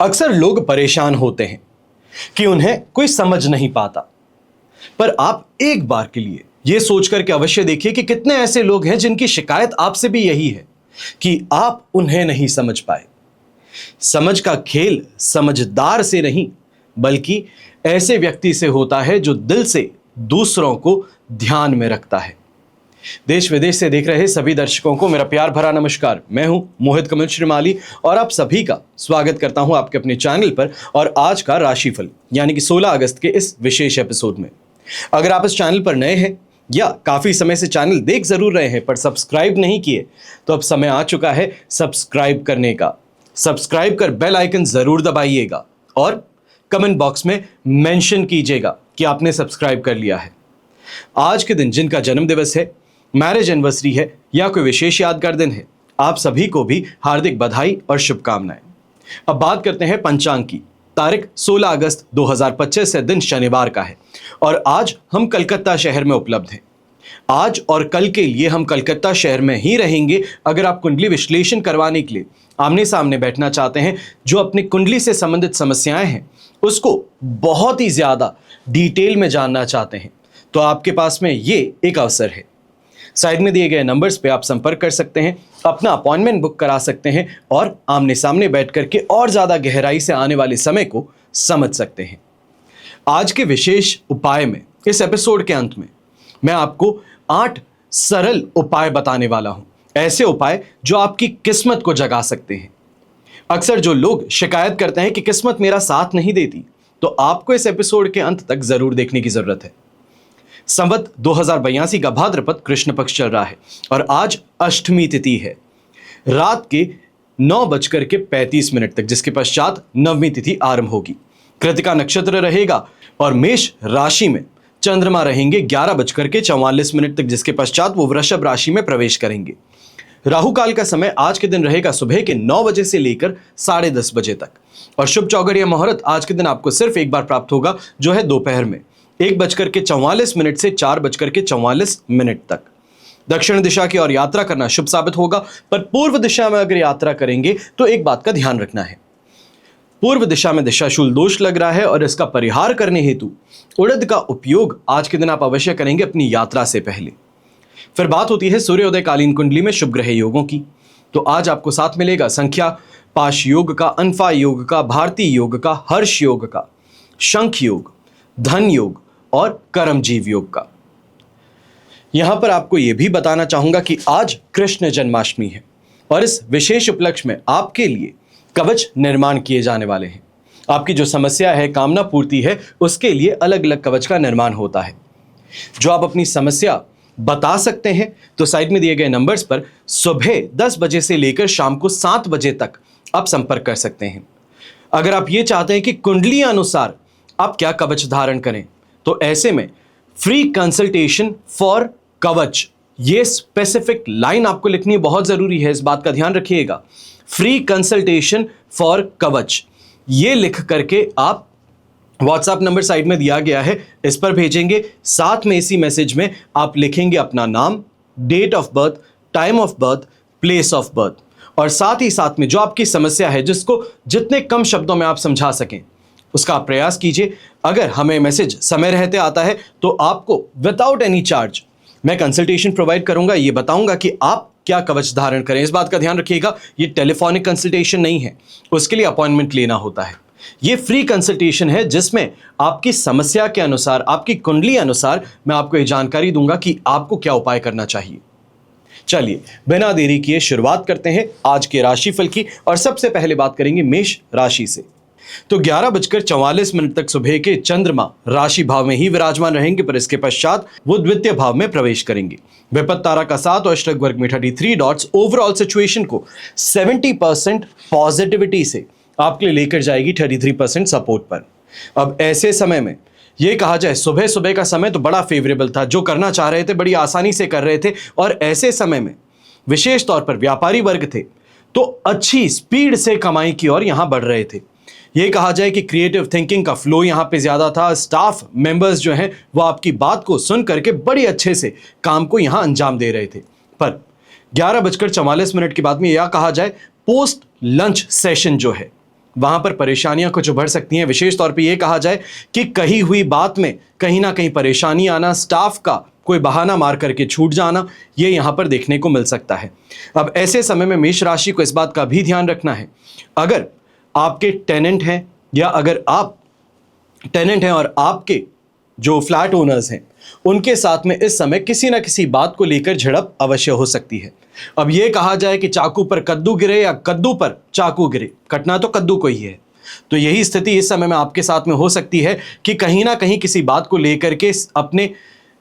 अक्सर लोग परेशान होते हैं कि उन्हें कोई समझ नहीं पाता। पर आप एक बार के लिए यह सोचकर के अवश्य देखिए कि कितने ऐसे लोग हैं जिनकी शिकायत आपसे भी यही है कि आप उन्हें नहीं समझ पाए। समझ का खेल समझदार से नहीं बल्कि ऐसे व्यक्ति से होता है जो दिल से दूसरों को ध्यान में रखता है। देश विदेश से देख रहे सभी दर्शकों को मेरा प्यार भरा नमस्कार। मैं हूं मोहित कमल श्रीमाली और आप सभी का स्वागत करता हूं आपके अपने चैनल पर और आज का राशिफल यानी कि 16 अगस्त के इस विशेष एपिसोड में। अगर आप इस चैनल पर नए हैं या काफी समय से चैनल देख जरूर रहे हैं पर सब्सक्राइब नहीं किए तो अब समय आ चुका है सब्सक्राइब करने का। सब्सक्राइब कर बेल आइकन जरूर दबाइएगा और कमेंट बॉक्स में मेंशन कीजिएगा कि आपने सब्सक्राइब कर लिया है। आज के दिन जिनका जन्म दिवस है, मैरिज एनिवर्सरी है या कोई विशेष यादगार दिन है, आप सभी को भी हार्दिक बधाई और शुभकामनाएं। अब बात करते हैं पंचांग की। तारीख 16 अगस्त 2025 है, दिन शनिवार का है और आज हम कलकत्ता शहर में उपलब्ध हैं। आज और कल के लिए हम कलकत्ता शहर में ही रहेंगे। अगर आप कुंडली विश्लेषण करवाने के लिए आमने सामने बैठना चाहते हैं, जो अपनी कुंडली से संबंधित समस्याएं हैं उसको बहुत ही ज्यादा डिटेल में जानना चाहते हैं, तो आपके पास में ये एक अवसर है। साइड में दिए गए नंबर्स पे आप संपर्क कर सकते हैं, अपना अपॉइंटमेंट बुक करा सकते हैं और आमने सामने बैठ करके और ज्यादा गहराई से आने वाले समय को समझ सकते हैं। आज के विशेष उपाय में, इस एपिसोड के अंत में मैं आपको 8 सरल उपाय बताने वाला हूं। ऐसे उपाय जो आपकी किस्मत को जगा सकते हैं। अक्सर जो लोग शिकायत करते हैं कि किस्मत मेरा साथ नहीं देती, तो आपको इस एपिसोड के अंत तक जरूर देखने की जरूरत है। संवत 2082 का भाद्रपद कृष्ण पक्ष चल रहा है और आज अष्टमी तिथि है, रात के 9:35 तक, जिसके पश्चात नवमी तिथि आरंभ होगी। कृतिका नक्षत्र रहेगा और मेष राशि में चंद्रमा रहेंगे 11:44 तक, जिसके पश्चात वो वृषभ राशि में प्रवेश करेंगे। राहु काल का समय आज के दिन रहेगा सुबह के 9 बजे से लेकर 10:30 बजे तक और शुभ चौगड़ या मुहूर्त आज के दिन आपको सिर्फ एक बार प्राप्त होगा, जो है दोपहर में 1:44 से 4:44 तक। दक्षिण दिशा की ओर यात्रा करना शुभ साबित होगा, पर पूर्व दिशा में अगर यात्रा करेंगे तो एक बात का ध्यान रखना है। पूर्व दिशा में दिशाशूल दोष लग रहा है और इसका परिहार करने हेतु उड़द का उपयोग आज के दिन आप अवश्य करेंगे अपनी यात्रा से पहले। फिर बात होती है सूर्योदय कालीन कुंडली में शुभ ग्रह योगों की। तो आज आपको साथ मिलेगा संख्या पाश योग का, अनफा योग का, भारतीय योग का, हर्ष योग का, शंख योग, धन योग और कर्मजीव योग का। यहां पर आपको यह भी बताना चाहूंगा कि आज कृष्ण जन्माष्टमी है और इस विशेष उपलक्ष्य में आपके लिए कवच निर्माण किए जाने वाले हैं। आपकी जो समस्या है, कामना पूर्ति है, उसके लिए अलग अलग कवच का निर्माण होता है। जो आप अपनी समस्या बता सकते हैं तो साइड में दिए गए नंबर्स पर सुबह 10 बजे से लेकर शाम को 7 बजे तक आप संपर्क कर सकते हैं। अगर आप ये चाहते हैं कि कुंडली अनुसार आप क्या कवच धारण करें, तो ऐसे में फ्री कंसल्टेशन फॉर कवच, ये स्पेसिफिक लाइन आपको लिखनी बहुत जरूरी है, इस बात का ध्यान रखिएगा। फ्री कंसल्टेशन फॉर कवच ये लिख करके आप व्हाट्सएप नंबर साइड में दिया गया है, इस पर भेजेंगे। साथ में इसी मैसेज में आप लिखेंगे अपना नाम, date of birth, time of birth, place of birth और साथ ही साथ में जो आपकी समस्या है, जिसको जितने कम शब्दों में आप समझा सकें उसका आप प्रयास कीजिए। अगर हमें मैसेज समय रहते आता है तो आपको विदाउट एनी चार्ज मैं कंसल्टेशन प्रोवाइड करूंगा। ये बताऊंगा कि आप क्या कवच धारण करें। इस बात का ध्यान रखिएगा, ये टेलीफोनिक कंसल्टेशन नहीं है, उसके लिए अपॉइंटमेंट लेना होता है। ये फ्री कंसल्टेशन है जिसमें आपकी समस्या के अनुसार, आपकी कुंडली अनुसार मैं आपको ये जानकारी दूंगा कि आपको क्या उपाय करना चाहिए। चलिए बिना देरी किए शुरुआत करते हैं आज के राशिफल की और सबसे पहले बात करेंगे मेष राशि से। तो 11:44 तक सुबह के चंद्रमा राशि भाव में ही विराजमान रहेंगे, पर इसके पश्चात वो द्वितीय भाव में प्रवेश करेंगे। विपत्त तारा का 7 और अष्टक वर्ग में 33 डॉट्स ओवरऑल सिचुएशन को 70% पॉजिटिविटी से आपके लिए लेकर जाएगी 33% सपोर्ट पर। अब ऐसे समय में ये कहा जाए, सुबह सुबह का समय तो बड़ा फेवरेबल था, जो करना चाह रहे थे बड़ी आसानी से कर रहे थे और ऐसे समय में विशेष तौर पर व्यापारी वर्ग थे तो अच्छी स्पीड से कमाई की ओर यहां बढ़ रहे थे। ये कहा जाए कि क्रिएटिव थिंकिंग का फ्लो यहां पे ज्यादा था। स्टाफ मेंबर्स जो हैं वो आपकी बात को सुन करके बड़ी अच्छे से काम को यहां अंजाम दे रहे थे। पर 11:44 के बाद में यह कहा जाए पोस्ट लंच सेशन जो है वहां पर परेशानियां कुछ उभर सकती हैं। विशेष तौर पे ये कहा जाए कि कही हुई बात में कहीं ना कहीं परेशानी आना, स्टाफ का कोई बहाना मार करके छूट जाना, ये यहां पर देखने को मिल सकता है। अब ऐसे समय में मेष राशि को इस बात का भी ध्यान रखना है, अगर आपके टेनेंट हैं या अगर आप टेनेंट हैं और आपके जो फ्लैट ओनर्स हैं उनके साथ में इस समय किसी ना किसी बात को लेकर झड़प अवश्य हो सकती है। अब यह कहा जाए कि चाकू पर कद्दू गिरे या कद्दू पर चाकू गिरे, कटना तो कद्दू को ही है। तो यही स्थिति इस समय में आपके साथ में हो सकती है कि कहीं ना कहीं किसी बात को लेकर के अपने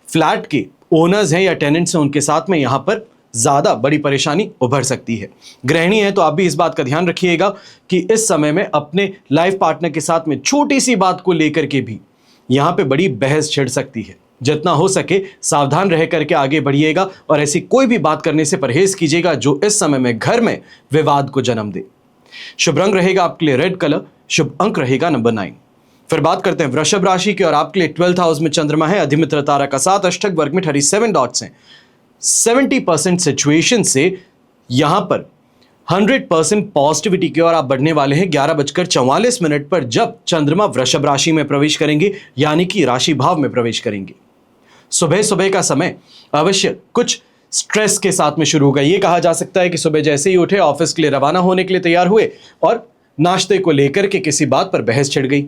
फ्लैट के ओनर्स हैं या टेनेंट्स हैं उनके साथ में यहां पर ज्यादा बड़ी परेशानी उभर सकती है। गृहिणी है तो आप भी इस बात का ध्यान रखिएगा कि इस समय में अपने लाइफ पार्टनर के साथ में छोटी सी बात को लेकर के भी यहां पे बड़ी बहस छिड़ सकती है। जितना हो सके सावधान रह करके आगे बढ़िएगा और ऐसी कोई भी बात करने से परहेज कीजिएगा जो इस समय में घर में विवाद को जन्म दे। शुभ रंग रहेगा आपके लिए रेड कलर, शुभ अंक रहेगा नंबर 9। फिर बात करते हैं वृषभ राशि की और आपके लिए 12th हाउस में चंद्रमा है, अधिमित्र तारा का 7, अष्टक वर्ग में 37 डॉट्स हैं। 70% सिचुएशन से यहां पर 100% पॉजिटिविटी की ओर आप बढ़ने वाले हैं। 11:44 पर जब चंद्रमा वृषभ राशि में प्रवेश करेंगे, यानी कि राशि भाव में प्रवेश करेंगे। सुबह सुबह का समय अवश्य कुछ स्ट्रेस के साथ में शुरू होगा। यह कहा जा सकता है कि सुबह जैसे ही उठे, ऑफिस के लिए रवाना होने के लिए तैयार हुए और नाश्ते को लेकर के किसी बात पर बहस छिड़ गई।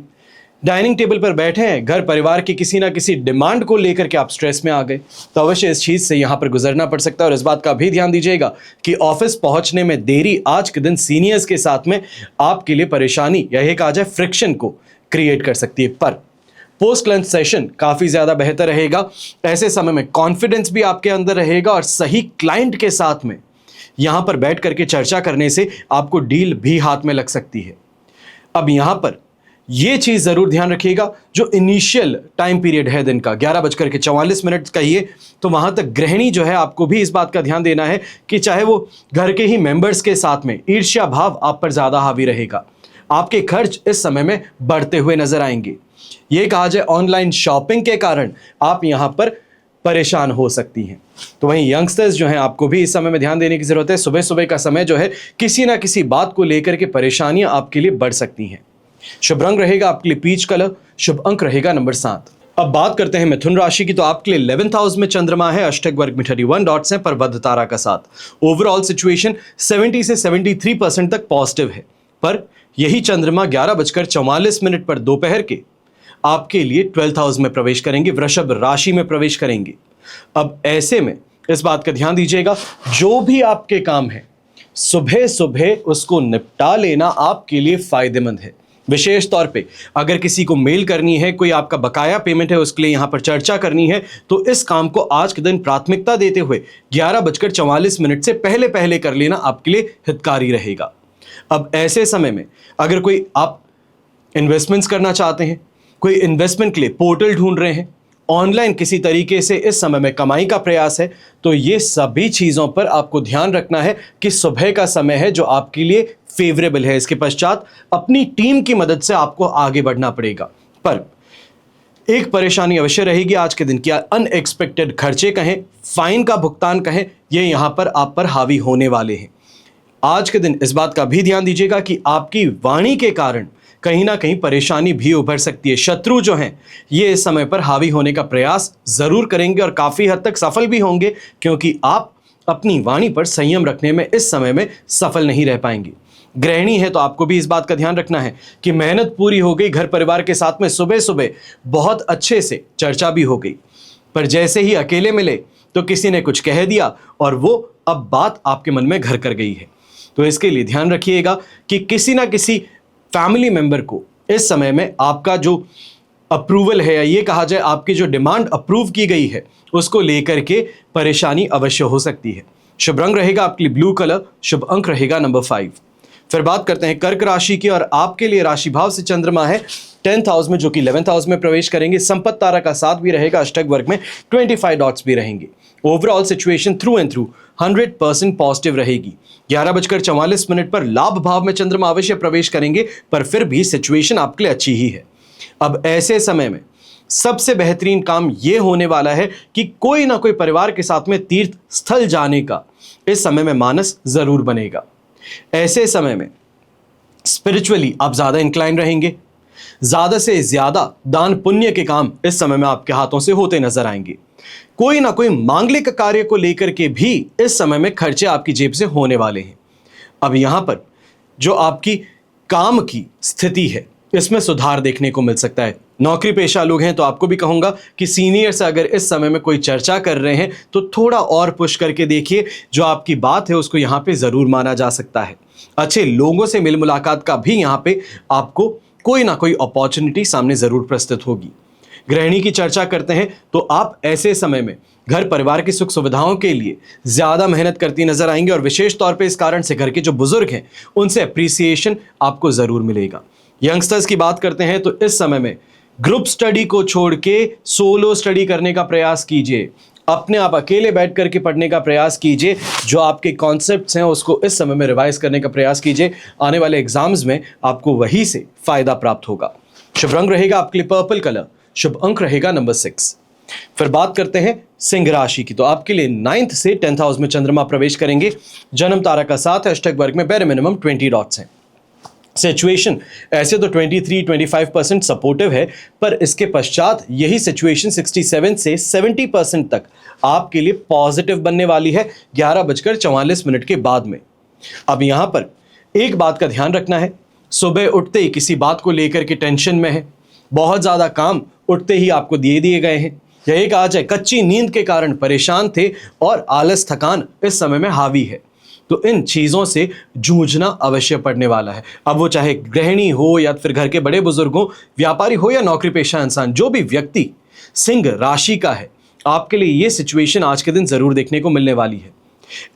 डाइनिंग टेबल पर बैठे हैं, घर परिवार की किसी ना किसी डिमांड को लेकर के आप स्ट्रेस में आ गए, तो अवश्य इस चीज से यहां पर गुजरना पड़ सकता है। और इस बात का भी ध्यान दीजिएगा कि ऑफिस पहुंचने में देरी आज के दिन सीनियर्स के साथ में आपके लिए परेशानी या एक आ जाए फ्रिक्शन को क्रिएट कर सकती है। पर पोस्ट लंच सेशन काफी ज्यादा बेहतर रहेगा। ऐसे समय में कॉन्फिडेंस भी आपके अंदर रहेगा और सही क्लाइंट के साथ में यहां पर बैठ करके चर्चा करने से आपको डील भी हाथ में लग सकती है। अब यहां पर यह चीज जरूर ध्यान रखिएगा, जो इनिशियल टाइम पीरियड है दिन का 11:44 कहिए, तो वहां तक गृहिणी जो है आपको भी इस बात का ध्यान देना है कि चाहे वो घर के ही मेंबर्स के साथ में ईर्ष्या भाव आप पर ज्यादा हावी रहेगा। आपके खर्च इस समय में बढ़ते हुए नजर आएंगे। यह कहा जाए ऑनलाइन शॉपिंग के कारण आप यहां पर परेशान हो सकती हैं। तो वहीं यंगस्टर्स जो हैं आपको भी इस समय में ध्यान देने की जरूरत है। सुबह सुबह का समय जो है किसी ना किसी बात को लेकर के परेशानियां आपके लिए बढ़ सकती हैं। शुभ रंग रहेगा आपके लिए पीच कलर, शुभ अंक रहेगा नंबर 7। अब बात करते हैं मिथुन राशि की, तो आपके लिए 11th हाउस में चंद्रमा है, अष्टक वर्ग में 31 डॉट्स हैं, पर बुध तारा का 7। ओवरऑल सिचुएशन 70 से 73% तक पॉजिटिव है। पर यही चंद्रमा 11:44 पर दोपहर के आपके लिए 12th हाउस में प्रवेश करेंगे, वृषभ राशि में प्रवेश करेंगे। अब ऐसे में इस बात का ध्यान दीजिएगा, जो भी आपके काम है सुबह सुबह उसको निपटा लेना आपके लिए फायदेमंद है। विशेष तौर पे अगर किसी को मेल करनी है, कोई आपका बकाया पेमेंट है उसके लिए यहां पर चर्चा करनी है, तो इस काम को आज के दिन प्राथमिकता देते हुए 11:44 से पहले पहले कर लेना आपके लिए हितकारी रहेगा। अब ऐसे समय में अगर कोई आप इन्वेस्टमेंट्स करना चाहते हैं, कोई इन्वेस्टमेंट के लिए पोर्टल ढूंढ रहे हैं, ऑनलाइन किसी तरीके से इस समय में कमाई का प्रयास है, तो ये सभी चीजों पर आपको ध्यान रखना है कि सुबह का समय है जो आपके लिए फेवरेबल है। इसके पश्चात अपनी टीम की मदद से आपको आगे बढ़ना पड़ेगा। पर एक परेशानी अवश्य रहेगी आज के दिन की, अनएक्सपेक्टेड खर्चे कहें, फाइन का भुगतान कहें, ये यहां पर आप पर हावी होने वाले हैं। आज के दिन इस बात का भी ध्यान दीजिएगा कि आपकी वाणी के कारण कहीं ना कहीं परेशानी भी उभर सकती है। शत्रु जो हैं ये इस समय पर हावी होने का प्रयास जरूर करेंगे और काफी हद तक सफल भी होंगे, क्योंकि आप अपनी वाणी पर संयम रखने में इस समय में सफल नहीं रह पाएंगे। गृहिणी है तो आपको भी इस बात का ध्यान रखना है कि मेहनत पूरी हो गई, घर परिवार के साथ में सुबह सुबह बहुत अच्छे से चर्चा भी हो गई, पर जैसे ही अकेले मिले तो किसी ने कुछ कह दिया और वो अब बात आपके मन में घर कर गई है। तो इसके लिए ध्यान रखिएगा कि किसी ना किसी फैमिली मेंबर को इस समय में आपका जो अप्रूवल है, या ये कहा जाए आपकी जो डिमांड अप्रूव की गई है, उसको लेकर के परेशानी अवश्य हो सकती है। शुभ रंग रहेगा आपके लिए ब्लू कलर, शुभ अंक रहेगा नंबर 5। फिर बात करते हैं कर्क राशि की और आपके लिए राशि भाव से चंद्रमा है 10th हाउस में, जो कि 11th हाउस में प्रवेश करेंगे। संपत्ति तारा का 7 भी रहेगा, अष्टक वर्ग में 25 डॉट्स भी रहेंगे। Overall situation through and through 100% positive रहेगी। 11:44 पर लाभ भाव में चंद्रमा अवश्य प्रवेश करेंगे, पर फिर भी सिचुएशन आपके लिए अच्छी ही है। अब ऐसे समय में सबसे बेहतरीन काम यह होने वाला है कि कोई ना कोई परिवार के साथ में तीर्थ स्थल जाने का इस समय में मानस जरूर बनेगा। ऐसे समय में स्पिरिचुअली आप ज्यादा इंक्लाइन रहेंगे। ज्यादा से ज्यादा दान पुण्य के काम इस समय में आपके हाथों से होते नजर आएंगे। कोई ना कोई मांगलिक कार्य को लेकर के भी इस समय में खर्चे आपकी जेब से होने वाले हैं। अब यहां पर जो आपकी काम की स्थिति है इसमें सुधार देखने को मिल सकता है। नौकरी पेशा लोग हैं तो आपको भी कहूंगा कि सीनियर से अगर इस समय में कोई चर्चा कर रहे हैं तो थोड़ा और पुश करके देखिए, जो आपकी बात है उसको यहां पे जरूर माना जा सकता है। अच्छे लोगों से मिल मुलाकात का भी यहां पे आपको कोई ना कोई अपॉर्चुनिटी सामने जरूर प्रस्तुत होगी। गृहिणी की चर्चा करते हैं तो आप ऐसे समय में घर परिवार की सुख सुविधाओं के लिए ज्यादा मेहनत करती नजर आएंगे और विशेष तौर पे इस कारण से घर के जो बुजुर्ग हैं उनसे अप्रिसिएशन आपको जरूर मिलेगा। यंगस्टर्स की बात करते हैं तो इस समय में ग्रुप स्टडी को छोड़ के सोलो स्टडी करने का प्रयास कीजिए। अपने आप अकेले बैठ करके पढ़ने का प्रयास कीजिए। जो आपके कॉन्सेप्ट्स हैं उसको इस समय में रिवाइज करने का प्रयास कीजिए। आने वाले एग्जाम्स में आपको वही से फायदा प्राप्त होगा। शुभ रंग रहेगा आपके लिए पर्पल कलर। शुभ अंक रहेगा नंबर 6। फिर बात करते हैं सिंह राशि की, तो आपके लिए 9th से 10th हाउस में चंद्रमा प्रवेश करेंगे। जन्म तारा का 7 है, अष्टक वर्ग में बेर मिनिमम 20 डॉट्स हैं। सिचुएशन ऐसे तो 23-25% सपोर्टिव है, पर इसके पश्चात यही सिचुएशन 67 से 70% तक आपके लिए पॉजिटिव बनने वाली है 11:44 के बाद में। अब यहां पर एक बात का ध्यान रखना है, सुबह उठते ही किसी बात को लेकर के टेंशन में है, बहुत ज्यादा काम उठते ही आपको दिए गए हैं, या एक आज है कच्ची नींद के कारण परेशान थे और आलस थकान इस समय में हावी है, तो इन चीजों से जूझना अवश्य पड़ने वाला है। अब वो चाहे गृहिणी हो या फिर घर के बड़े बुजुर्ग हो, व्यापारी हो या नौकरी पेशा इंसान, जो भी व्यक्ति सिंह राशि का है, आपके लिए ये सिचुएशन आज के दिन जरूर देखने को मिलने वाली है।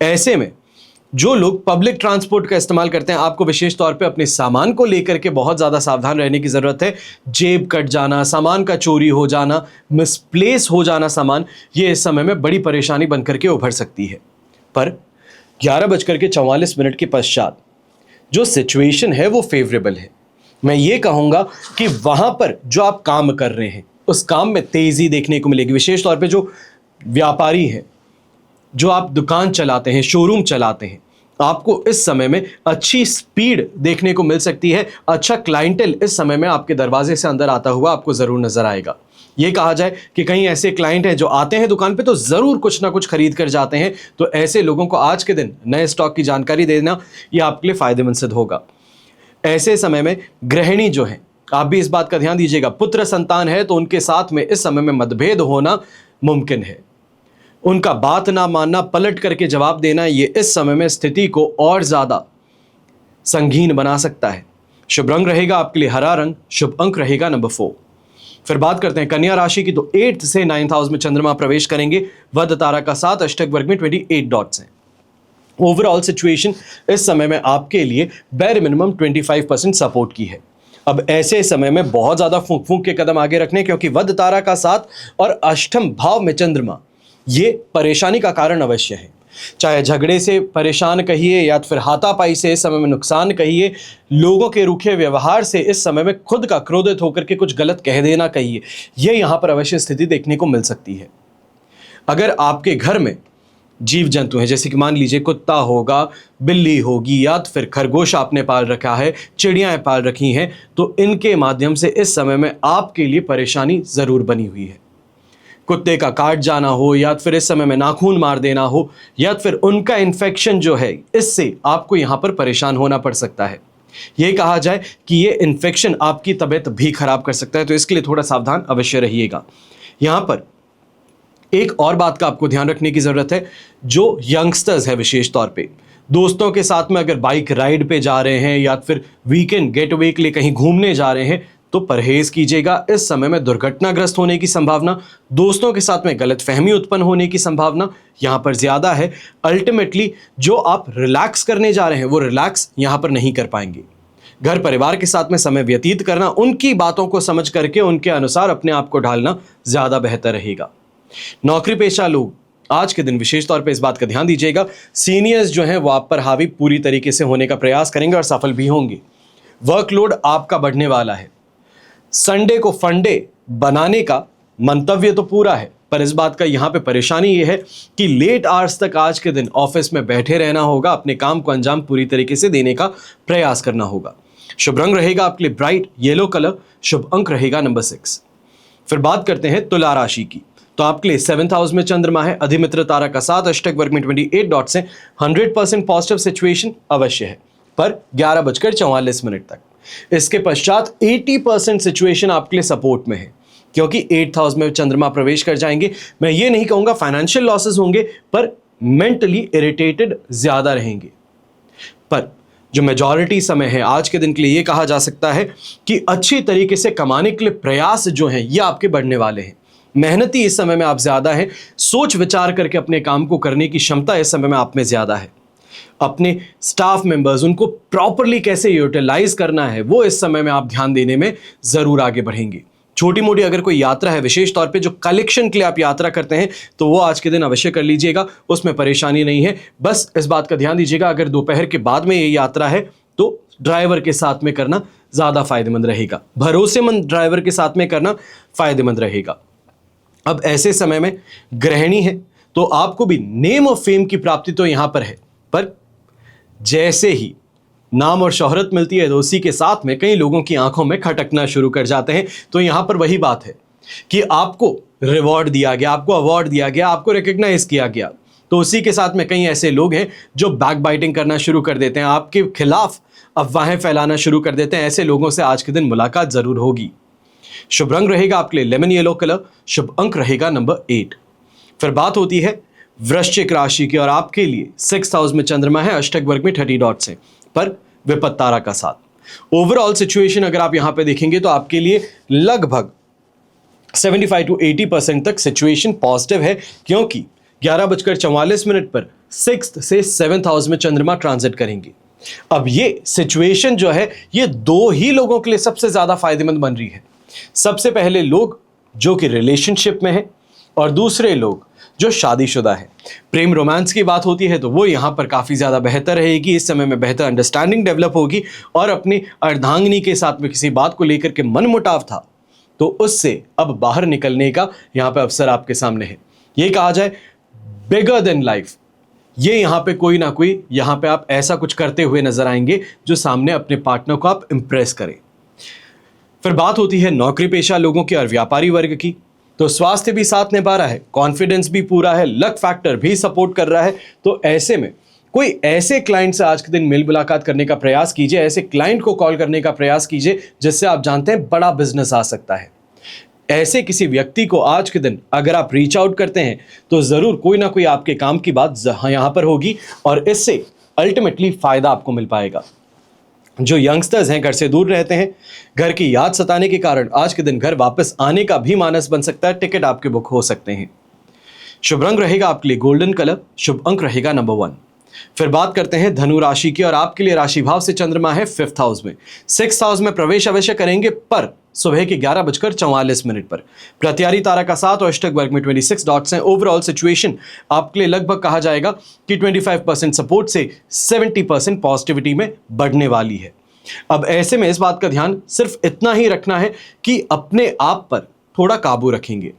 ऐसे में जो लोग पब्लिक ट्रांसपोर्ट का इस्तेमाल करते हैं, आपको विशेष तौर पे अपने सामान को लेकर के बहुत ज़्यादा सावधान रहने की ज़रूरत है। जेब कट जाना, सामान का चोरी हो जाना, मिसप्लेस हो जाना सामान, ये इस समय में बड़ी परेशानी बनकर के उभर सकती है। पर 11:44 के पश्चात जो सिचुएशन है वो फेवरेबल है। मैं ये कहूँगा कि वहाँ पर जो आप काम कर रहे हैं उस काम में तेज़ी देखने को मिलेगी। विशेष तौर पे जो व्यापारी हैं, जो आप दुकान चलाते हैं, शोरूम चलाते हैं, आपको इस समय में अच्छी स्पीड देखने को मिल सकती है। अच्छा क्लाइंटेल इस समय में आपके दरवाजे से अंदर आता हुआ आपको ज़रूर नज़र आएगा। ये कहा जाए कि कहीं ऐसे क्लाइंट हैं जो आते हैं दुकान पे तो ज़रूर कुछ ना कुछ खरीद कर जाते हैं, तो ऐसे लोगों को आज के दिन नए स्टॉक की जानकारी देना ये आपके लिए फ़ायदेमंद सिद्ध होगा। ऐसे समय में गृहिणी जो है, आप भी इस बात का ध्यान दीजिएगा, पुत्र संतान है तो उनके साथ में इस समय में मतभेद होना मुमकिन है। उनका बात ना मानना, पलट करके जवाब देना, ये इस समय में स्थिति को और ज़्यादा संगीन बना सकता है। शुभ रंग रहेगा आपके लिए हरा रंग। शुभ अंक रहेगा नंबर 4। फिर बात करते हैं कन्या राशि की, तो 8th से 9th हाउस में चंद्रमा प्रवेश करेंगे। वध तारा का 7, अष्टक वर्ग में 28 डॉट्स हैं। ओवरऑल सिचुएशन इस समय में आपके लिए बेर मिनिमम 25% सपोर्ट की है। अब ऐसे समय में बहुत ज़्यादा फूंक फूंक के कदम आगे रखने, क्योंकि वध तारा का 7 और अष्टम भाव में चंद्रमा ये परेशानी का कारण अवश्य है। चाहे झगड़े से परेशान कहिए या फिर हाथापाई से इस समय में नुकसान कहिए, लोगों के रूखे व्यवहार से इस समय में खुद का क्रोधित होकर के कुछ गलत कह देना कहिए, ये यहाँ पर अवश्य स्थिति देखने को मिल सकती है। अगर आपके घर में जीव जंतु हैं, जैसे कि मान लीजिए कुत्ता होगा, बिल्ली होगी, या फिर खरगोश आपने पाल रखा है, चिड़ियाँ पाल रखी हैं, तो इनके माध्यम से इस समय में आपके लिए परेशानी ज़रूर बनी हुई है। कुत्ते का काट जाना हो, या फिर इस समय में नाखून मार देना हो, या फिर उनका इन्फेक्शन जो है, इससे आपको यहाँ पर परेशान होना पड़ सकता है। ये कहा जाए कि ये इन्फेक्शन आपकी तबीयत भी खराब कर सकता है, तो इसके लिए थोड़ा सावधान अवश्य रहिएगा। यहाँ पर एक और बात का आपको ध्यान रखने की ज़रूरत है। जो यंगस्टर्स है, विशेष तौर पे दोस्तों के साथ में अगर बाइक राइड पे जा रहे हैं या फिर वीकेंड गेट अवे के लिए कहीं घूमने जा रहे हैं, तो परहेज कीजिएगा। इस समय में दुर्घटनाग्रस्त होने की संभावना, दोस्तों के साथ में गलतफहमी उत्पन्न होने की संभावना यहाँ पर ज़्यादा है। अल्टीमेटली जो आप रिलैक्स करने जा रहे हैं वो रिलैक्स यहाँ पर नहीं कर पाएंगे। घर परिवार के साथ में समय व्यतीत करना, उनकी बातों को समझ करके उनके अनुसार अपने आप को ढालना ज़्यादा बेहतर रहेगा। नौकरी पेशा लोग आज के दिन विशेष तौर पे इस बात का ध्यान दीजिएगा, सीनियर्स जो हैं वो आप पर हावी पूरी तरीके से होने का प्रयास करेंगे और सफल भी होंगे। वर्कलोड आपका बढ़ने वाला है। संडे को फंडे बनाने का मंतव्य तो पूरा है, पर इस बात का यहाँ पे परेशानी ये है कि लेट आवर्स तक आज के दिन ऑफिस में बैठे रहना होगा, अपने काम को अंजाम पूरी तरीके से देने का प्रयास करना होगा। शुभ रंग रहेगा आपके लिए ब्राइट येलो कलर, शुभ अंक रहेगा नंबर 6। फिर बात करते हैं तुला राशि की। तो आपके लिए 7th हाउस में चंद्रमा है, अधिमित्र तारा का साथ, अष्टक वर्ग में 28 डॉट्स हैं। 100% पॉजिटिव सिचुएशन अवश्य है, पर 11:44 तक। इसके पश्चात 80% सिचुएशन आपके लिए सपोर्ट में है, क्योंकि 8th हाउस में चंद्रमा प्रवेश कर जाएंगे। मैं ये नहीं कहूंगा फाइनेंशियल लॉसेस होंगे, पर मेंटली इरिटेटेड ज्यादा रहेंगे। पर जो मेजॉरिटी समय है आज के दिन के लिए, ये कहा जा सकता है कि अच्छी तरीके से कमाने के लिए प्रयास जो हैं ये आपके बढ़ने वाले हैं। मेहनती इस समय में आप ज्यादा हैं, सोच विचार करके अपने काम को करने की क्षमता इस समय में आप में ज्यादा है। अपने स्टाफ मेंबर्स, उनको प्रॉपरली कैसे यूटिलाइज करना है, वो इस समय में आप ध्यान देने में जरूर आगे बढ़ेंगे। छोटी मोटी अगर कोई यात्रा है, विशेष तौर पे जो कलेक्शन के लिए आप यात्रा करते हैं, तो वो आज के दिन अवश्य कर लीजिएगा, उसमें परेशानी नहीं है। बस इस बात का ध्यान दीजिएगा, अगर दोपहर के बाद में ये यात्रा है तो ड्राइवर के साथ में करना ज्यादा फायदेमंद रहेगा, भरोसेमंद ड्राइवर के साथ में करना फायदेमंद रहेगा। अब ऐसे समय में गृहिणी है तो आपको भी नेम और फेम की प्राप्ति तो यहां पर है, पर जैसे ही नाम और शोहरत मिलती है तो उसी के साथ में कई लोगों की आंखों में खटकना शुरू कर जाते हैं। तो यहां पर वही बात है कि आपको रिवॉर्ड दिया गया, आपको अवार्ड दिया गया, आपको रिकॉग्नाइज किया गया, तो उसी के साथ में कई ऐसे लोग हैं जो बैक बाइटिंग करना शुरू कर देते हैं, आपके खिलाफ अफवाहें फैलाना शुरू कर देते हैं। ऐसे लोगों से आज के दिन मुलाकात जरूर होगी। शुभ रंग रहेगा आपके लिए लेमन येलो कलर, शुभ अंक रहेगा नंबर 8। फिर बात होती है वृश्चिक राशि की, और आपके लिए 6th हाउस में चंद्रमा है, अष्टक वर्ग में 30 डॉट्स हैं, पर विपत्त तारा का साथ। ओवरऑल सिचुएशन अगर आप यहां पे देखेंगे तो आपके लिए लगभग 75 to 80% तक सिचुएशन पॉजिटिव है, क्योंकि 11:44 पर 6th से 7th हाउस में चंद्रमा ट्रांजिट करेंगे। अब ये सिचुएशन जो है ये दो ही लोगों के लिए सबसे ज्यादा फायदेमंद बन रही है। सबसे पहले लोग जो कि रिलेशनशिप में है, और दूसरे लोग जो शादीशुदा है। प्रेम रोमांस की बात होती है तो वो यहाँ पर काफ़ी ज़्यादा बेहतर रहेगी। इस समय में बेहतर अंडरस्टैंडिंग डेवलप होगी, और अपनी अर्धांगिनी के साथ में किसी बात को लेकर के मनमुटाव था तो उससे अब बाहर निकलने का यहाँ पे अवसर आपके सामने है। ये कहा जाए बिगर देन लाइफ, ये यहाँ पे कोई ना कोई यहाँ पे आप ऐसा कुछ करते हुए नजर आएंगे जो सामने अपने पार्टनर को आप इंप्रेस करें। फिर बात होती है नौकरी पेशा लोगों की और व्यापारी वर्ग की। तो स्वास्थ्य भी साथ निभा रहा है, कॉन्फिडेंस भी पूरा है, लक फैक्टर भी सपोर्ट कर रहा है। तो ऐसे में कोई ऐसे क्लाइंट से आज के दिन मिल मुलाकात करने का प्रयास कीजिए, ऐसे क्लाइंट को कॉल करने का प्रयास कीजिए जिससे आप जानते हैं बड़ा बिजनेस आ सकता है। ऐसे किसी व्यक्ति को आज के दिन अगर आप रीच आउट करते हैं तो जरूर कोई ना कोई आपके काम की बात यहां पर होगी, और इससे अल्टीमेटली फायदा आपको मिल पाएगा। जो यंगस्टर्स हैं, घर से दूर रहते हैं, घर की याद सताने के कारण आज के दिन घर वापस आने का भी मानस बन सकता है, टिकट आपके बुक हो सकते हैं। शुभ रंग रहेगा आपके लिए गोल्डन कलर, शुभ अंक रहेगा नंबर 1। फिर बात करते हैं धनु राशि की, और आपके लिए राशि भाव से चंद्रमा है 5th हाउस में। 6th हाउस में प्रवेश अवश्य करेंगे, पर सुबह के 11:44 पर। प्रत्यारी तारा का साथ और अष्टक वर्ग में 26 डॉट्स हैं। ओवरऑल सिचुएशन आपके लिए लगभग कहा जाएगा कि 25% सपोर्ट से 70% पॉजिटिविटी में बढ़ने वाली है। अब ऐसे में इस बात का ध्यान सिर्फ इतना ही रखना है कि अपने आप पर थोड़ा काबू रखेंगे,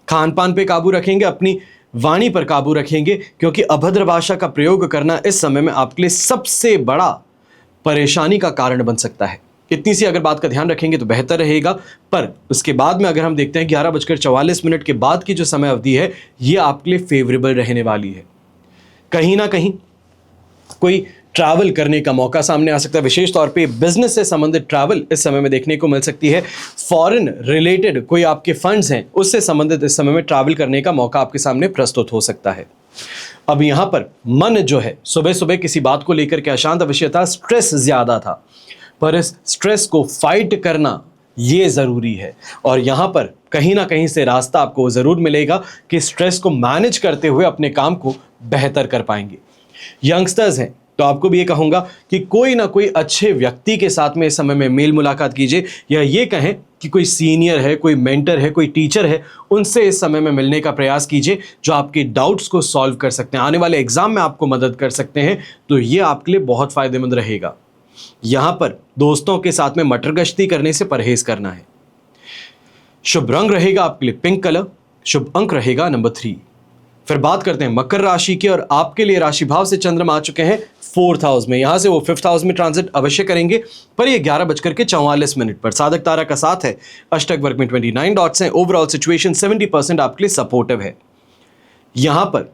खान पान पे काबू रखेंगे, अपनी वाणी पर काबू रखेंगे, क्योंकि अभद्र भाषा का प्रयोग करना इस समय में आपके लिए सबसे बड़ा परेशानी का कारण बन सकता है। इतनी सी अगर बात का ध्यान रखेंगे तो बेहतर रहेगा। पर उसके बाद में अगर हम देखते हैं 11:44 के बाद की जो समय अवधि है ये आपके लिए फेवरेबल रहने वाली है। कहीं ना कहीं कोई ट्रैवल करने का मौका सामने आ सकता है, विशेष तौर पे बिजनेस से संबंधित ट्रैवल इस समय में देखने को मिल सकती है। फॉरेन रिलेटेड कोई आपके फंड्स हैं उससे संबंधित इस समय में ट्रैवल करने का मौका आपके सामने प्रस्तुत हो सकता है। अब यहाँ पर मन जो है सुबह सुबह किसी बात को लेकर के अशांत अवश्य था, स्ट्रेस ज्यादा था, पर इस स्ट्रेस को फाइट करना ये जरूरी है, और यहाँ पर कहीं ना कहीं से रास्ता आपको जरूर मिलेगा कि स्ट्रेस को मैनेज करते हुए अपने काम को बेहतर कर पाएंगे। यंगस्टर्स हैं तो आपको भी ये कहूँगा कि कोई ना कोई अच्छे व्यक्ति के साथ में इस समय में मेल मुलाकात कीजिए, या ये कहें कि कोई सीनियर है, कोई मेंटर है, कोई टीचर है, उनसे इस समय में मिलने का प्रयास कीजिए जो आपके डाउट्स को सॉल्व कर सकते हैं, आने वाले एग्जाम में आपको मदद कर सकते हैं। तो ये आपके लिए बहुत फायदेमंद रहेगा। यहाँ पर दोस्तों के साथ में मटर गश्ती करने से परहेज करना है। शुभ रंग रहेगा आपके लिए पिंक कलर, शुभ अंक रहेगा नंबर 3। फिर बात करते हैं मकर राशि की, और आपके लिए राशि भाव से चंद्रमा आ चुके हैं 4th हाउस में। यहां से वो 5th हाउस में ट्रांजिट अवश्य करेंगे, पर ये 11:44 पर। साधक तारा का साथ है, अष्टक वर्ग में 29 डॉट्स हैं। ओवरऑल सिचुएशन 70% आपके लिए सपोर्टिव है। यहां पर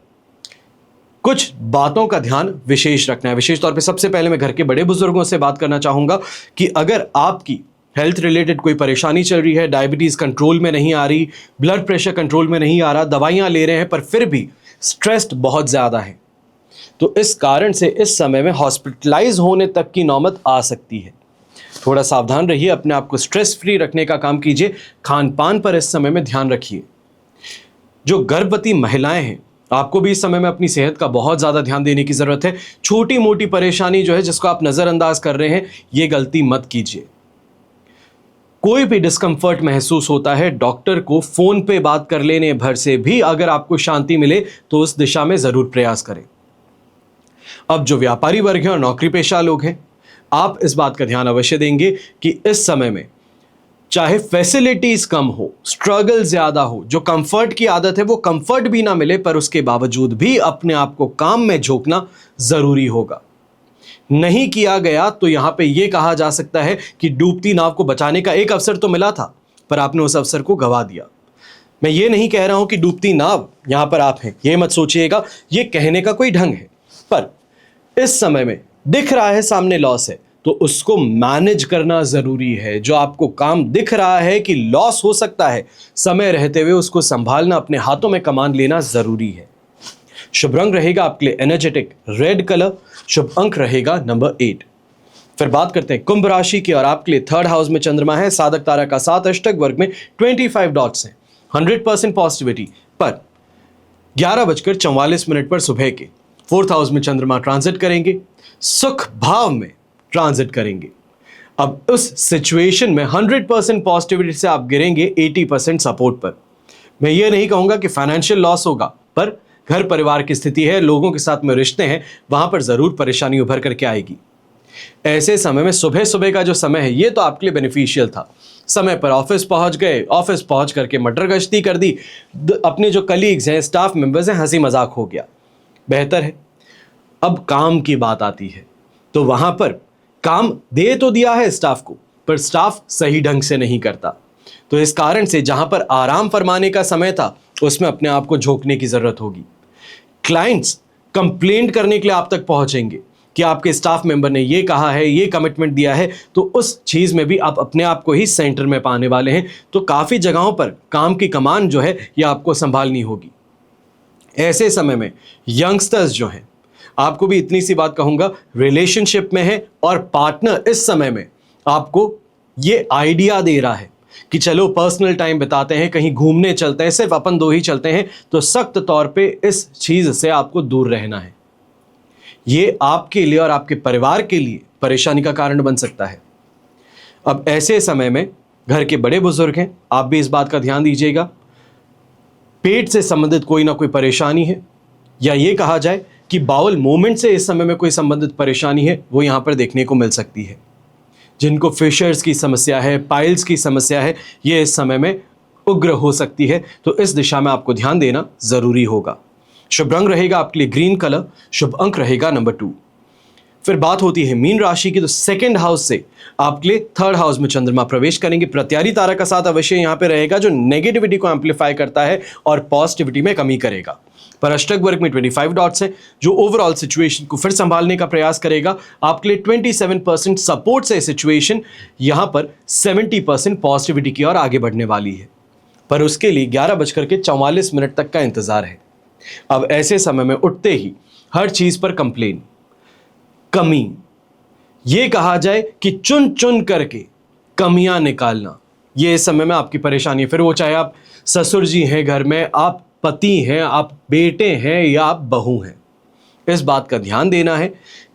कुछ बातों का ध्यान विशेष रखना है। विशेष तौर पे सबसे पहले मैं घर के बड़े बुजुर्गों से बात करना चाहूंगा कि अगर आपकी हेल्थ रिलेटेड कोई परेशानी चल रही है, डायबिटीज कंट्रोल में नहीं आ रही, ब्लड प्रेशर कंट्रोल में नहीं आ रहा, दवाइयां ले रहे हैं पर फिर भी स्ट्रेस्ड बहुत ज्यादा है, तो इस कारण से इस समय में हॉस्पिटलाइज होने तक की नौबत आ सकती है। थोड़ा सावधान रहिए, अपने आप को स्ट्रेस फ्री रखने का काम कीजिए। खान पान पर इस समय में ध्यान रखिए। जो गर्भवती महिलाएं हैं, आपको भी इस समय में अपनी सेहत का बहुत ज़्यादा ध्यान देने की ज़रूरत है। छोटी मोटी परेशानी जो है जिसको आप नज़रअंदाज कर रहे हैं, ये गलती मत कीजिए। कोई भी डिस्कम्फर्ट महसूस होता है, डॉक्टर को फ़ोन पे बात कर लेने भर से भी अगर आपको शांति मिले तो उस दिशा में ज़रूर प्रयास करें। अब जो व्यापारी वर्ग हैं और नौकरी पेशा लोग हैं, आप इस बात का ध्यान अवश्य देंगे कि इस समय में चाहे फैसिलिटीज कम हो, स्ट्रगल ज्यादा हो, जो कंफर्ट की आदत है वो कंफर्ट भी ना मिले, पर उसके बावजूद भी अपने आप को काम में झोंकना जरूरी होगा। नहीं किया गया तो यहां पे ये कहा जा सकता है कि डूबती नाव को बचाने का एक अवसर तो मिला था, पर आपने उस अवसर को गंवा दिया। मैं ये नहीं कह रहा हूं कि डूबती नाव यहां पर आप हैं, ये मत सोचिएगा, ये कहने का कोई ढंग है। पर इस समय में दिख रहा है सामने लॉस है, तो उसको मैनेज करना जरूरी है। जो आपको काम दिख रहा है कि लॉस हो सकता है, समय रहते हुए उसको संभालना, अपने हाथों में कमान लेना जरूरी है। शुभ रंग रहेगा आपके लिए एनर्जेटिक रेड कलर। शुभ अंक रहेगा नंबर 8। फिर बात करते हैं कुंभ राशि की, और आपके लिए 3rd हाउस में चंद्रमा है। साधक तारा का साथ, अष्टक वर्ग में 25 डॉट्स हैं। 100% पॉजिटिविटी पर 11:44 पर सुबह के 4th हाउस में चंद्रमा ट्रांजिट करेंगे, सुख भाव में ट्रांजिट करेंगे। अब उस सिचुएशन में 100% पॉजिटिविटी से आप गिरेंगे 80% सपोर्ट पर। मैं ये नहीं कहूंगा कि फाइनेंशियल लॉस होगा, पर घर परिवार की स्थिति है, लोगों के साथ में रिश्ते हैं, वहां पर जरूर परेशानी उभर करके आएगी। ऐसे समय में सुबह सुबह का जो समय है, ये तो आपके लिए बेनिफिशियल था। समय पर ऑफिस पहुंच गए, ऑफिस पहुंच करके मटर गश्ती कर दी, अपने जो कलीग्स हैं, स्टाफ मेंबर्स हैं, हंसी मजाक हो गया, बेहतर है। अब काम की बात आती है, तो वहां पर काम दे तो दिया है स्टाफ को, पर स्टाफ सही ढंग से नहीं करता, तो इस कारण से जहां पर आराम फरमाने का समय था, उसमें अपने आप को झोंकने की जरूरत होगी। क्लाइंट्स कंप्लेंट करने के लिए आप तक पहुंचेंगे कि आपके स्टाफ मेंबर ने ये कहा है, ये कमिटमेंट दिया है, तो उस चीज में भी आप अपने आप को ही सेंटर में पाने वाले हैं। तो काफी जगहों पर काम की कमान जो है, ये आपको संभालनी होगी। ऐसे समय में यंगस्टर्स जो हैं, आपको भी इतनी सी बात कहूंगा, रिलेशनशिप में है और पार्टनर इस समय में आपको ये आइडिया दे रहा है कि चलो पर्सनल टाइम बिताते हैं, कहीं घूमने चलते हैं, सिर्फ अपन दो ही चलते हैं, तो सख्त तौर पे इस चीज से आपको दूर रहना है। ये आपके लिए और आपके परिवार के लिए परेशानी का कारण बन सकता है। अब ऐसे समय में घर के बड़े बुजुर्ग हैं, आप भी इस बात का ध्यान दीजिएगा। पेट से संबंधित कोई ना कोई परेशानी है, या ये कहा जाए कि बाउल मूवमेंट से इस समय में कोई संबंधित परेशानी है, वो यहाँ पर देखने को मिल सकती है। जिनको फिशर्स की समस्या है, पाइल्स की समस्या है, ये इस समय में उग्र हो सकती है, तो इस दिशा में आपको ध्यान देना जरूरी होगा। शुभ रंग रहेगा आपके लिए ग्रीन कलर। शुभ अंक रहेगा नंबर 2। फिर बात होती है मीन राशि की, तो 2nd हाउस से आपके लिए 3rd हाउस में चंद्रमा प्रवेश करेंगे। प्रत्यारी तारा का साथ अवश्य यहाँ पे रहेगा, जो नेगेटिविटी को एम्पलीफाई करता है और पॉजिटिविटी में कमी करेगा। पर अष्टक वर्ग में 25 डॉट्स हैं, जो ओवरऑल सिचुएशन को फिर संभालने का प्रयास करेगा। आपके लिए 27% सपोर्ट से सिचुएशन यहाँ पर 70% पॉजिटिविटी की ओर आगे बढ़ने वाली है, पर उसके लिए 11:44 तक का इंतजार है। अब ऐसे समय में उठते ही हर चीज पर कंप्लेन, कमी, ये कहा जाए कि चुन चुन करके कमियां निकालना, ये इस समय में आपकी परेशानी है। फिर वो चाहे आप ससुर जी हैं घर में, आप पति हैं, आप बेटे हैं, या आप बहू हैं, इस बात का ध्यान देना है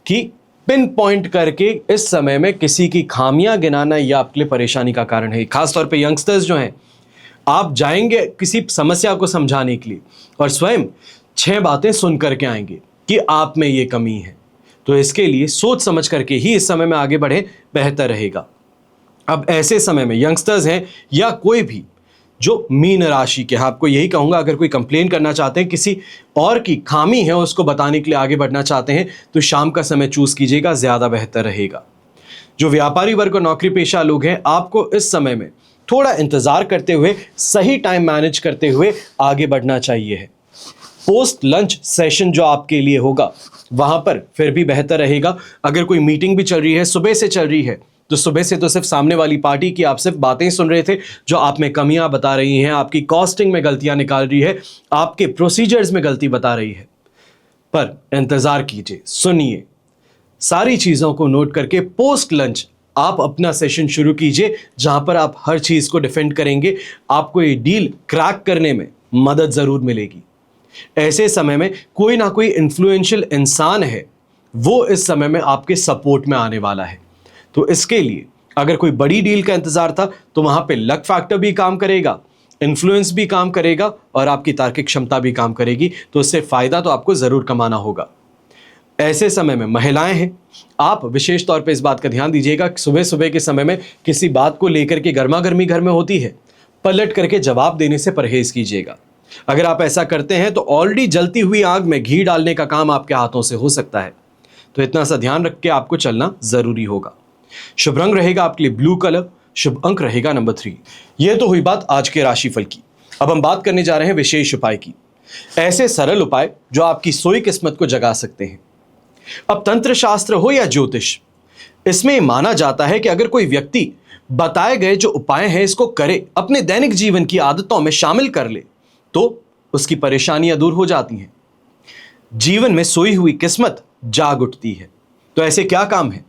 कि पिन पॉइंट करके इस समय में किसी की खामियां गिनाना यह आपके लिए परेशानी का कारण है। खासतौर पे यंगस्टर्स जो हैं, आप जाएंगे किसी समस्या को समझाने के लिए और स्वयं 6 बातें सुन करके आएंगे कि आप में ये कमी है, तो इसके लिए सोच समझ करके ही इस समय में आगे बढ़े, बेहतर रहेगा। अब ऐसे समय में यंगस्टर्स हैं या कोई भी जो मीन राशि के हैं, आपको यही कहूंगा, अगर कोई कंप्लेन करना चाहते हैं, किसी और की खामी है उसको बताने के लिए आगे बढ़ना चाहते हैं, तो शाम का समय चूज कीजिएगा, ज्यादा बेहतर रहेगा। जो व्यापारी वर्ग और नौकरी पेशा लोग हैं, आपको इस समय में थोड़ा इंतजार करते हुए, सही टाइम मैनेज करते हुए आगे बढ़ना चाहिए है। पोस्ट लंच सेशन जो आपके लिए होगा, वहां पर फिर भी बेहतर रहेगा। अगर कोई मीटिंग भी चल रही है, सुबह से चल रही है, तो सुबह से तो सिर्फ सामने वाली पार्टी की आप सिर्फ बातें सुन रहे थे, जो आप में कमियां बता रही हैं, आपकी कॉस्टिंग में गलतियां निकाल रही है, आपके प्रोसीजर्स में गलती बता रही है। पर इंतजार कीजिए, सुनिए, सारी चीजों को नोट करके पोस्ट लंच आप अपना सेशन शुरू कीजिए, जहां पर आप हर चीज को डिफेंड करेंगे। आपको ये डील क्रैक करने में मदद जरूर मिलेगी। ऐसे समय में कोई ना कोई इन्फ्लुएंशियल इंसान है, वो इस समय में आपके सपोर्ट में आने वाला है। तो इसके लिए अगर कोई बड़ी डील का इंतजार था, तो वहां पे लक फैक्टर भी काम करेगा, इन्फ्लुएंस भी काम करेगा और आपकी तार्किक क्षमता भी काम करेगी। तो इससे फायदा तो आपको जरूर कमाना होगा। ऐसे समय में महिलाएं हैं, आप विशेष तौर पे इस बात का ध्यान दीजिएगा कि सुबह सुबह के समय में किसी बात को लेकर के गर्मा गर्मी घर में होती है, पलट करके जवाब देने से परहेज कीजिएगा। अगर आप ऐसा करते हैं तो ऑलरेडी जलती हुई आग में घी डालने का काम आपके हाथों से हो सकता है। तो इतना सा ध्यान रख के आपको चलना जरूरी होगा। शुभ रंग रहेगा आपके लिए ब्लू कलर, शुभ अंक रहेगा नंबर 3। यह तो हुई बात आज के राशिफल की। अब हम बात करने जा रहे हैं विशेष उपाय की, ऐसे सरल उपाय जो आपकी सोई किस्मत को जगा सकते हैं। अब तंत्र शास्त्र हो या ज्योतिष, इसमें माना जाता है कि अगर कोई व्यक्ति बताए गए जो उपाय हैं इसको करे, अपने दैनिक जीवन की आदतों में शामिल कर ले, तो उसकी परेशानियां दूर हो जाती हैं, जीवन में सोई हुई किस्मत जाग उठती है। तो ऐसे क्या काम है?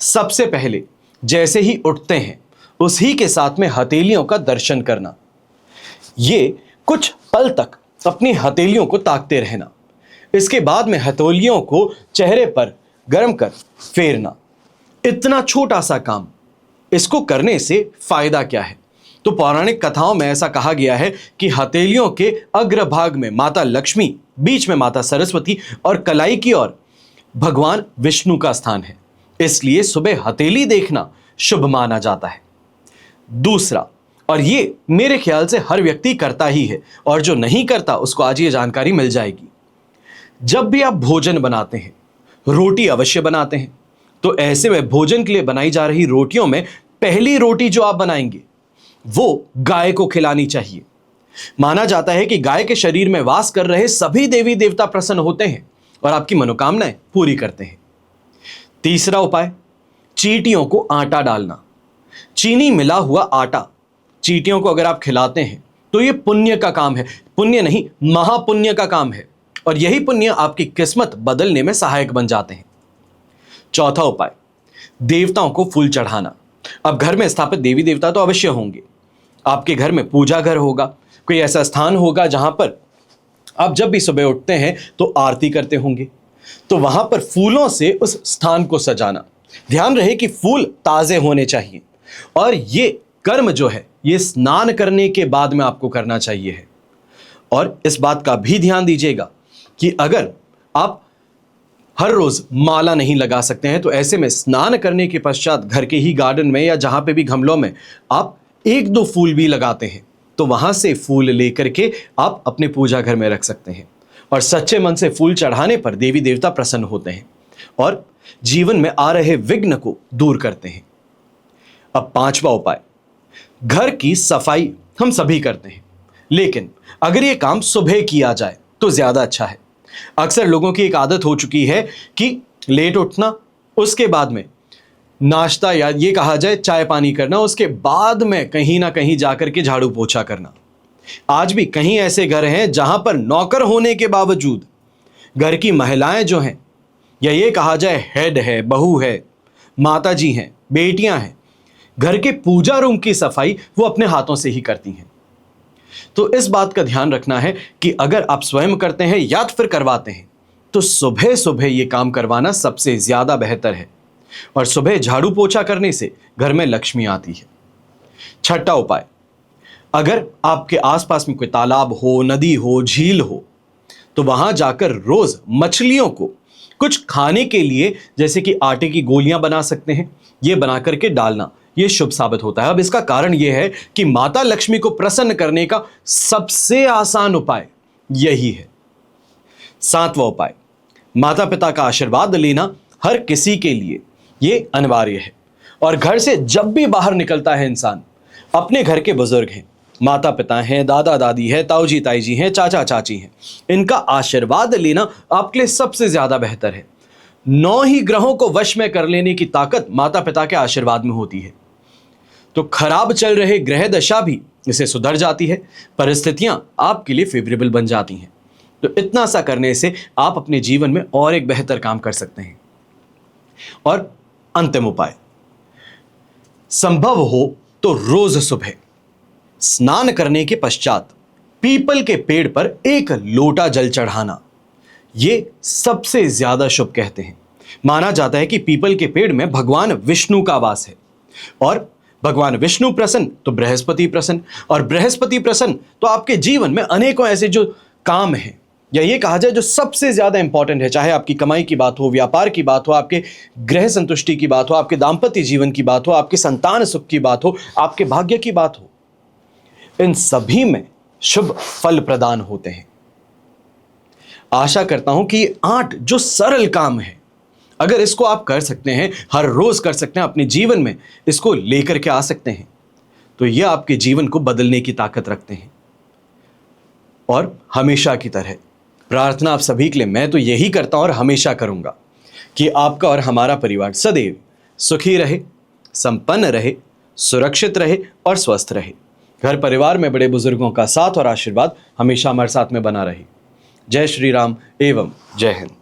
सबसे पहले जैसे ही उठते हैं उसी के साथ में हथेलियों का दर्शन करना। ये कुछ पल तक अपनी हथेलियों को ताकते रहना। इसके बाद में हथेलियों को चेहरे पर गर्म कर फेरना। इतना छोटा सा काम, इसको करने से फायदा क्या है? तो पौराणिक कथाओं में ऐसा कहा गया है कि हथेलियों के अग्रभाग में माता लक्ष्मी, बीच में माता सरस्वती और कलाई की ओर भगवान विष्णु का स्थान है। इसलिए सुबह हथेली देखना शुभ माना जाता है। दूसरा, और ये मेरे ख्याल से हर व्यक्ति करता ही है, और जो नहीं करता उसको आज ये जानकारी मिल जाएगी। जब भी आप भोजन बनाते हैं, रोटी अवश्य बनाते हैं, तो ऐसे में भोजन के लिए बनाई जा रही रोटियों में पहली रोटी जो आप बनाएंगे वो गाय को खिलानी चाहिए। माना जाता है कि गाय के शरीर में वास कर रहे सभी देवी देवता प्रसन्न होते हैं और आपकी मनोकामनाएं पूरी करते हैं। तीसरा उपाय, चींटियों को आटा डालना। चीनी मिला हुआ आटा चींटियों को अगर आप खिलाते हैं तो ये पुण्य का काम है। पुण्य नहीं, महापुण्य का काम है, और यही पुण्य आपकी किस्मत बदलने में सहायक बन जाते हैं। चौथा उपाय, देवताओं को फूल चढ़ाना। अब घर में स्थापित देवी देवता तो अवश्य होंगे, आपके घर में पूजा घर होगा, कोई ऐसा स्थान होगा जहां पर आप जब भी सुबह उठते हैं तो आरती करते होंगे, तो वहां पर फूलों से उस स्थान को सजाना। ध्यान रहे कि फूल ताजे होने चाहिए, और ये कर्म जो है ये स्नान करने के बाद में आपको करना चाहिए है। और इस बात का भी ध्यान दीजिएगा कि अगर आप हर रोज माला नहीं लगा सकते हैं, तो ऐसे में स्नान करने के पश्चात घर के ही गार्डन में या जहां पे भी गमलों में आप 1-2 फूल भी लगाते हैं, तो वहां से फूल लेकर के आप अपने पूजा घर में रख सकते हैं। और सच्चे मन से फूल चढ़ाने पर देवी देवता प्रसन्न होते हैं और जीवन में आ रहे विघ्न को दूर करते हैं। अब पांचवा उपाय, घर की सफाई हम सभी करते हैं, लेकिन अगर ये काम सुबह किया जाए तो ज्यादा अच्छा है। अक्सर लोगों की एक आदत हो चुकी है कि लेट उठना, उसके बाद में नाश्ता या ये कहा जाए चाय पानी करना, उसके बाद में कहीं ना कहीं जाकर के झाड़ू पोछा करना। आज भी कहीं ऐसे घर हैं जहां पर नौकर होने के बावजूद घर की महिलाएं जो हैं, या ये कहा जाए हेड है, बहू है, माता जी हैं, बेटियां हैं, घर के पूजा रूम की सफाई वो अपने हाथों से ही करती हैं। तो इस बात का ध्यान रखना है कि अगर आप स्वयं करते हैं या फिर करवाते हैं, तो सुबह सुबह ये काम करवाना सबसे ज्यादा बेहतर है, और सुबह झाड़ू पोछा करने से घर में लक्ष्मी आती है। छठा उपाय, अगर आपके आसपास में कोई तालाब हो, नदी हो, झील हो, तो वहां जाकर रोज मछलियों को कुछ खाने के लिए, जैसे कि आटे की गोलियां बना सकते हैं, ये बना करके डालना, यह शुभ साबित होता है। अब इसका कारण यह है कि माता लक्ष्मी को प्रसन्न करने का सबसे आसान उपाय यही है। 7वां उपाय, माता पिता का आशीर्वाद लेना हर किसी के लिए यह अनिवार्य है। और घर से जब भी बाहर निकलता है इंसान, अपने घर के बुजुर्ग हैं, माता पिता हैं, दादा दादी है, ताऊ जी ताई जी हैं, चाचा चाची हैं, इनका आशीर्वाद लेना आपके लिए सबसे ज्यादा बेहतर है। 9 ही ग्रहों को वश में कर लेने की ताकत माता पिता के आशीर्वाद में होती है। तो खराब चल रहे ग्रह दशा भी इसे सुधर जाती है, परिस्थितियां आपके लिए फेवरेबल बन जाती हैं। तो इतना सा करने से आप अपने जीवन में और एक बेहतर काम कर सकते हैं। और अंतिम उपाय, संभव हो तो रोज सुबह स्नान करने के पश्चात पीपल के पेड़ पर 1 लोटा जल चढ़ाना, यह सबसे ज्यादा शुभ कहते हैं। माना जाता है कि पीपल के पेड़ में भगवान विष्णु का वास है, और भगवान विष्णु प्रसन्न तो बृहस्पति प्रसन्न, और बृहस्पति प्रसन्न तो आपके जीवन में अनेकों ऐसे जो काम हैं, या ये कहा जाए जो सबसे ज्यादा इंपॉर्टेंट है, चाहे आपकी कमाई की बात हो, व्यापार की बात हो, आपके गृह संतुष्टि की बात हो, आपके दाम्पत्य जीवन की बात हो, आपके संतान सुख की बात हो, आपके भाग्य की बात हो, इन सभी में शुभ फल प्रदान होते हैं। आशा करता हूं कि ये 8 जो सरल काम है, अगर इसको आप कर सकते हैं, हर रोज कर सकते हैं, अपने जीवन में इसको लेकर के आ सकते हैं, तो यह आपके जीवन को बदलने की ताकत रखते हैं। और हमेशा की तरह प्रार्थना आप सभी के लिए मैं तो यही करता हूं और हमेशा करूंगा कि आपका और हमारा परिवार सदैव सुखी रहे, संपन्न रहे, सुरक्षित रहे और स्वस्थ रहे। घर परिवार में बड़े बुजुर्गों का साथ और आशीर्वाद हमेशा हमारे साथ में बना रहे। जय श्री राम एवं जय हिंद।